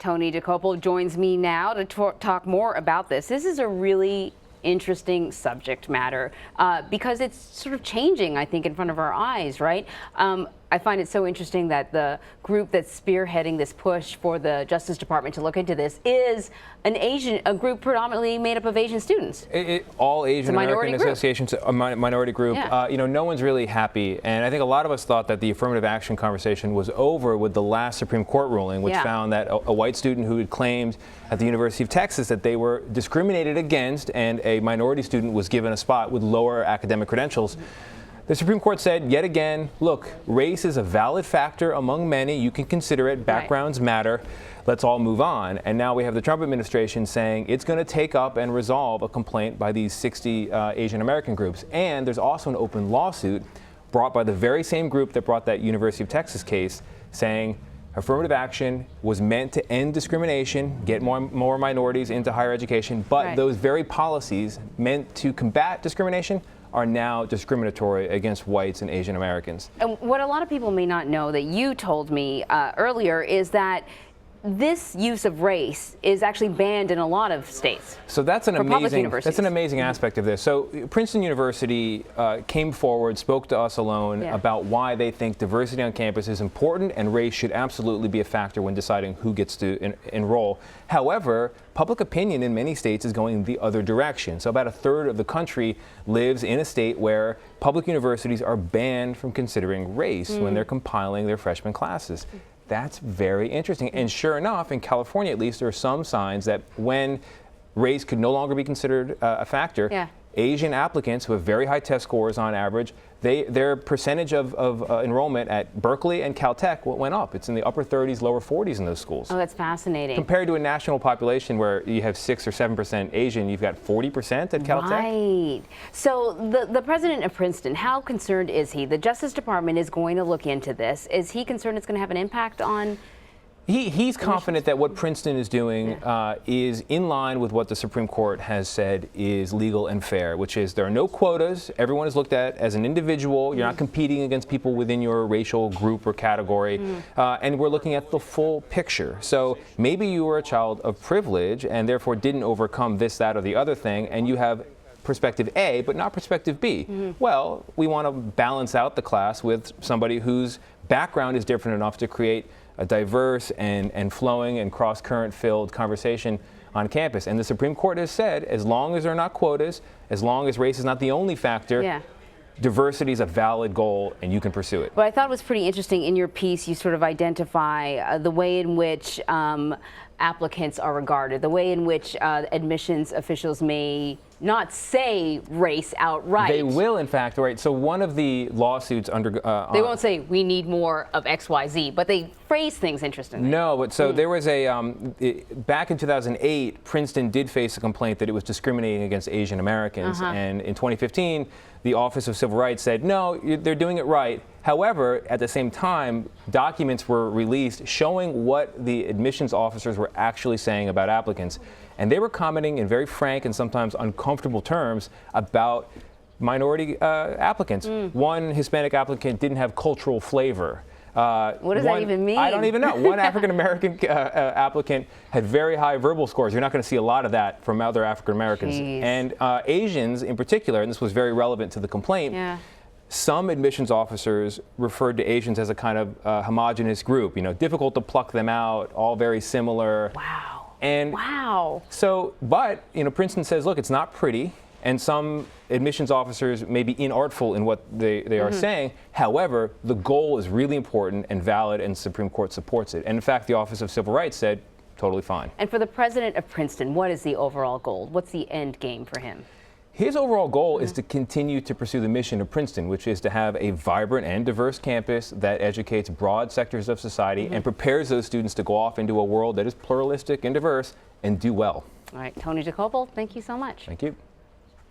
Tony Dokoupil joins me now to talk more about this. This is a really interesting subject matter because it's sort of changing, I think, in front of our eyes, right? I find it so interesting that the group that's spearheading this push for the Justice Department to look into this is a group predominantly made up of Asian students. All Asian American associations, a minority group. Yeah. You know, no one's really happy, and I think a lot of us thought that the affirmative action conversation was over with the last Supreme Court ruling, which found that a white student who had claimed at the University of Texas that they were discriminated against, and a minority student was given a spot with lower academic credentials. The Supreme Court said yet again, look, race is a valid factor among many. You can consider it. Backgrounds matter. Let's all move on. And now we have the Trump administration saying it's going to take up and resolve a complaint by these 60 Asian American groups. And there's also an open lawsuit brought by the very same group that brought that University of Texas case, saying affirmative action was meant to end discrimination, get more minorities into higher education, but those very policies meant to combat discrimination are now discriminatory against whites and Asian Americans. And what a lot of people may not know that you told me earlier is that this use of race is actually banned in a lot of states. So that's an amazing aspect of this. So Princeton University came forward, spoke to us alone about why they think diversity on campus is important and race should absolutely be a factor when deciding who gets to enroll. However, public opinion in many states is going the other direction. So about a third of the country lives in a state where public universities are banned from considering race when they're compiling their freshman classes. That's very interesting. And sure enough, in California at least, there are some signs that when race could no longer be considered a factor, Asian applicants who have very high test scores on average, their percentage of enrollment at Berkeley and Caltech went up. It's in the upper 30s, lower 40s in those schools. Oh, that's fascinating. Compared to a national population where you have 6 or 7% Asian, you've got 40% at Caltech. Right. So the president of Princeton, how concerned is he? The Justice Department is going to look into this. Is he concerned it's going to have an impact on? He's confident that what Princeton is doing is in line with what the Supreme Court has said is legal and fair, which is there are no quotas. Everyone is looked at as an individual. You're not competing against people within your racial group or category. And we're looking at the full picture. So maybe you were a child of privilege and therefore didn't overcome this, that, or the other thing, and you have perspective A, but not perspective B. Well, we want to balance out the class with somebody whose background is different enough to create a diverse and flowing and cross-current filled conversation on campus. And the Supreme Court has said, as long as there are not quotas, as long as race is not the only factor, diversity is a valid goal and you can pursue it. What I thought was pretty interesting in your piece, you sort of identify the way in which applicants are regarded, the way in which admissions officials may not say race outright. They will, in fact, right? So one of the lawsuits under... they won't say, we need more of X, Y, Z, but they phrase things interestingly. No, but so there was a... back in 2008, Princeton did face a complaint that it was discriminating against Asian Americans. And in 2015, the Office of Civil Rights said, no, they're doing it right. However, at the same time, documents were released showing what the admissions officers were actually saying about applicants. And they were commenting in very frank and sometimes uncomfortable terms about minority applicants. One Hispanic applicant didn't have cultural flavor. What does that even mean? I don't even know. One African-American applicant had very high verbal scores. You're not going to see a lot of that from other African-Americans. And Asians in particular, and this was very relevant to the complaint, some admissions officers referred to Asians as a kind of homogenous group, you know, difficult to pluck them out, all very similar. Wow. And so, but, you know, Princeton says, look, it's not pretty. And some admissions officers may be inartful in what they are saying. However, the goal is really important and valid, and the Supreme Court supports it. And in fact, the Office of Civil Rights said, totally fine. And for the president of Princeton, what is the overall goal? What's the end game for him? His overall goal is to continue to pursue the mission of Princeton, which is to have a vibrant and diverse campus that educates broad sectors of society and prepares those students to go off into a world that is pluralistic and diverse and do well. All right, Tony Dokoupil, thank you so much. Thank you.